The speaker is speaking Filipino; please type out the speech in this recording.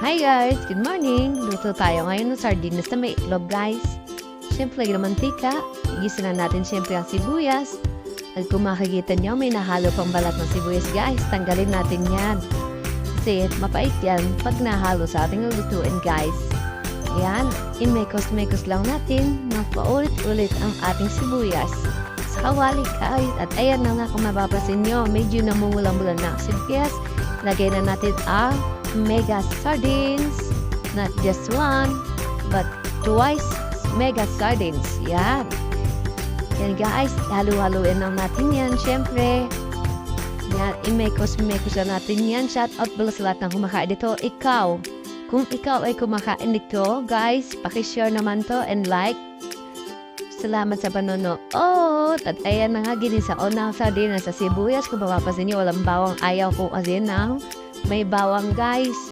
Hi guys! Good morning! Luto tayo ngayon ng sardinas na may itlog guys. Siyempre, mantika. Igisa na natin siyempre ang sibuyas. At kung makikita nyo, may nahalo pang balat ng sibuyas guys. Tanggalin natin yan. Kasi mapait yan pag nahalo sa ating lutuin guys. Yan, imekos-mekos lang natin na paulit-ulit ang ating sibuyas. Sa kawali guys. At ayan na nga kung mapapasin nyo, medyo namumulang-mulang na ang sibuyas. Lagay na natin ang mega sardines. Not just one, but twice mega sardines. Yan. Yan guys, halu-haluin lang natin yan. Siyempre, yan, imekos-mekos na natin yan. Shout out pala sa lahat ng kumakain dito. Ikaw, kung ikaw ay kumakain dito, guys, pakishare naman to and like. Salamat sa panonood. At ayan na nga, ginisa ko na sardinas sa sibuyas. Kung mapapasin nyo, walang bawang. Ayaw ko kasi ng may bawang guys.